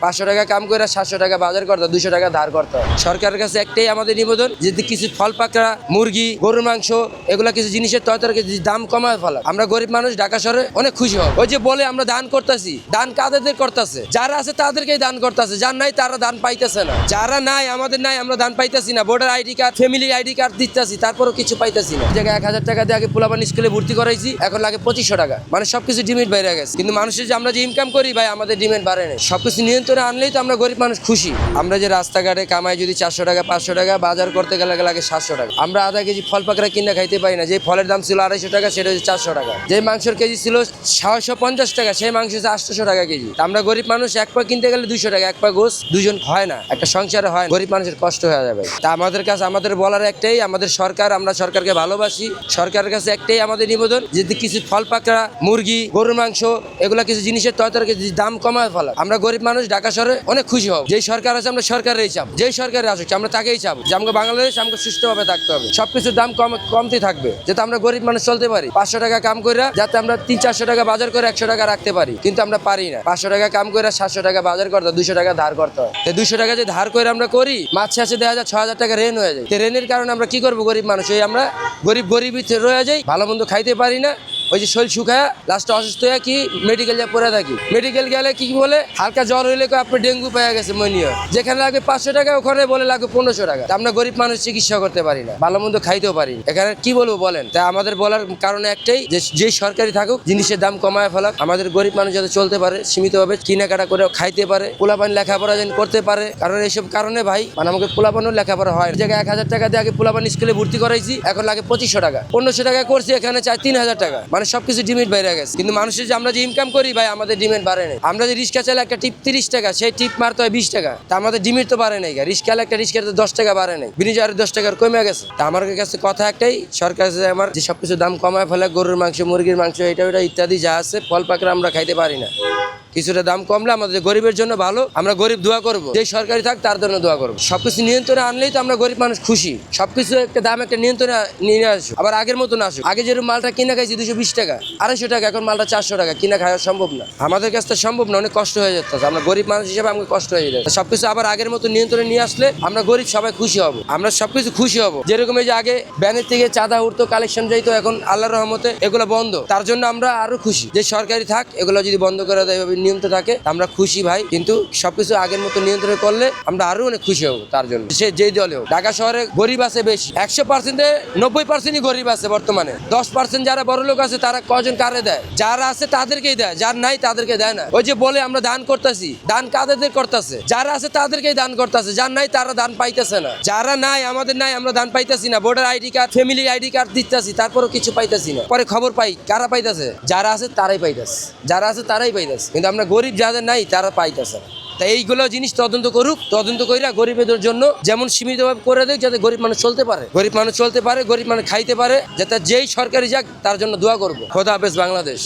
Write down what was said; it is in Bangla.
500 টাকা কাম করে 700 টাকা বাজার করতে 200 টাকা ধার করতে। সরকারের কাছে একটাই আমাদের নিবেদন, যদি কিছু ফল পাকড়া, মুরগি, গরুর মাংস এগুলা কিছু জিনিসের তরকারি দাম কমায় ফেলা, আমরা গরিব মানুষ ঢাকা শহরে অনেক খুশি হব। ওই যে বলে আমরা দান করতেছি, দান কাদের করতেছে? যারা আছে তাদেরকেই দান করতেছে, যার নাই তারা দান পাইতেছে না। যারা নাই, আমাদের নাই, আমরা দান পাইতেছি না। Voter ID card, family ID card দিতেছি, তারপরও কিছু পাইতেছি না। জায়গায় 1000 টাকা দিয়ে আগে পোলাপান স্কুলে ভর্তি করাইছি, এখন লাগে 2500 টাকা। মানে সবকিছু ডিমেন্ড বাইরে গেছে, কিন্তু মানুষের যে আমরা যে ইনকাম করি ভাই, আমাদের ডিমেন্ড বাড়ে না। সবকিছু নিয়ন্ত্রণে আনলেই তো আমরা গরিব মানুষ খুশি। আমরা যে রাস্তাঘাটে কামাই যদি 400 টাকা 500 টাকা, বাজার করতে গেলে লাগে 700 টাকা। আমরা আধা কেজি ফল পাকড়া কিনে খাইতে পারি না। যে ফলের দাম ছিল 250 টাকা, সেটা হচ্ছে 400 টাকা। যে মাংসের কেজি ছিল 650 টাকা, সেই মাংস হচ্ছে 800 টাকা কেজি। আমরা গরিব মানুষ এক পা কিনতে গেলে 200 টাকা, এক পা গোস দুজন হয় না, একটা সংসারে হয়। গরিব মানুষের কষ্ট হয়ে যাবে। তা আমাদের কাছে আমাদের বলার একটাই, আমাদের সরকার, আমরা সরকারকে ভালোবাসি। সরকারের কাছে একটাই আমাদের নিবেদন, যদি কিছু ফল পাকড়া, মুরগি, গরুর মাংস এগুলা কিছু জিনিসের তরকারি দাম কমায় ফেলা, আমরা গরিব মানুষ ঢাকা শহরে অনেক খুশি হব। যেই সরকার আছে আমরা সরকারেরই চাপ, যেই সরকারে আসুক আমরা তাকেই চাপ যে আমাকে বাংলাদেশ আমাকে সুস্থভাবে থাকতে হবে, সবকিছুর দাম কমতে থাকবে, যাতে আমরা গরিব মানুষ চলতে পারি। 500 টাকা কাম করে যাতে আমরা 300-400 টাকা বাজার করে 100 টাকা রাখতে পারি, কিন্তু আমরা পারি না। 500 টাকা কাম করে 700 টাকা বাজার করতে 200 টাকা ধার করতে হয়। 200 টাকা যে ধার করে আমরা করি, মাছ শেষে দেখা যায় 6000 টাকা ঋণ হয়ে যায়। ঋণের কারণে আমরা কি করবো? গরিব মানুষ এই আমরা গরিবই রয়ে যাই, ভালো মন্দ খাইতে পারি না। ওই যে শরীর শুকায় লাস্টে অসুস্থ হয়ে কি মেডিকেল যা পড়ে থাকি। মেডিকেল গেলে কি বলে, হালকা জ্বর হইলে আপনার ডেঙ্গু পেয়ে গেছে মনিয়া, যেখানে লাগবে 500 টাকা ওখানে বলে লাগবে 1500 টাকা। আমরা গরিব মানুষ চিকিৎসা করতে পারি না, ভালো মন্দ খাইতেও পারি। এখানে কি বলবো বলেন? তাই আমাদের বলার কারণে একটাই, যে সরকারি থাকুক, জিনিসের দাম কমায় ফেলাক, আমাদের গরিব মানুষ যাতে চলতে পারে, সীমিতভাবে কেনাকাটা করে খাইতে পারে, পোলাপান লেখাপড়া যেন করতে পারে। কারণ এইসব কারণে ভাই মানে আমাকে পোলাপানও লেখাপড়া হয়। জায়গায় 1000 টাকা দিয়ে আগে পোলাপান স্কুলে ভর্তি করাইছি, এখন লাগে 2500 টাকা। 1500 টাকা করছি, এখানে চাই 3000 টাকা। মানে সবকিছু ডিমেন্ড বাইরে গেছে, কিন্তু মানুষের যে আমরা যে ইনকাম করি ভাই, আমাদের ডিমেন্ড বাড়ে নাই। আমরা যে রিক্সা চাইলে একটা টিপ 30 টাকা, সেই টিপ মারতে হয় 20 টাকা। তা আমাদের ডিমেন্ড তো বাড়ে নাই। রিক্সা একটা রিক্সাতে 10 টাকা বাড়ে নাই, বিনিয়োগ 10 টাকার কমে গেছে। তা আমার কাছে কথা একটাই, সরকার আমার যে সবকিছু দাম কমায় ফেলে, গরুর মাংস, মুরগির মাংস, এটা ইত্যাদি যা আছে ফল পাকড়া আমরা খাইতে পারি না। কিছুটা দাম কমলে আমাদের গরিবের জন্য ভালো, আমরা গরিব দোয়া করবো, যে সরকারি থাক তার জন্য দোয়া করবো। সবকিছু নিয়ন্ত্রণে আনলেই তো আমরা গরিব মানুষ খুশি। সবকিছু একটা দাম একটা নিয়ন্ত্রণে নিয়ে আসুক, আবার আগের মতন আসুক। আগে যেরকম মালটা কিনা খাইছি 220 টাকা 250 টাকা, এখন মালটা 400 টাকা, কিনা খাওয়া সম্ভব না। আমাদের কাছে সম্ভব না, অনেক কষ্ট হয়ে যাচ্ছে। আমরা গরিব মানুষ হিসেবে আমাকে কষ্ট হয়ে যাচ্ছে। সবকিছু আবার আগের মতো নিয়ন্ত্রণে নিয়ে আসলে আমরা গরিব সবাই খুশি হব, আমরা সবকিছু খুশি হব। যেরকম এই যে আগে ব্যানের থেকে চাঁদা উঠতো, কালেকশন যাইতো, এখন আল্লাহর রহমতে এগুলো বন্ধ। তার জন্য আমরা আরো খুশি যে সরকারি থাক, এগুলো যদি বন্ধ করে দেয়, নিয়ন্ত্রণ থাকে, আমরা খুশি ভাই। কিন্তু সবকিছু আগের মতো নিয়ন্ত্রণ করলে আমরা আরো অনেক খুশি হব। তার জন্য সে যেই দলে হোক, ঢাকা শহরে গরিব আছে বেশি, 100%-এ 90%ই গরিব আছে বর্তমানে। 10% যারা বড় লোক আছে তারা কজন কারে দেয়? যারা আছে তাদেরকেই দেয়, যার নাই তাদেরকে দেয় না। ওই যে বলে আমরা দান করতেছি, দান কাদের করতেছে? যারা আছে তাদেরকেই দান করতেছে, যার নাই তারা দান পাইতেছে না। যারা নাই, আমাদের নাই, আমরা দান পাইতেছি না। Voter ID card, family ID card দিতেছি, তারপরও কিছু পাইতেছি না। পরে খবর পাই কারা পাইতেছে? যারা আছে তারাই পাইতেছে, যারা আছে তারাই পাইতেছে, কিন্তু আমরা গরিব যাদের নাই তারা পাইতেছে না। তাই এইগুলো জিনিস তদন্ত করুক, তদন্ত কইরা গরিবদের জন্য যেমন সীমিতভাবে করে দেয়, যাতে গরিব মানুষ চলতে পারে, গরিব মানুষ চলতে পারে, গরিব মানুষ খাইতে পারে, যাতে যেই সরকারি যাক তার জন্য দোয়া করবো। খোদা হাফেজ বাংলাদেশ।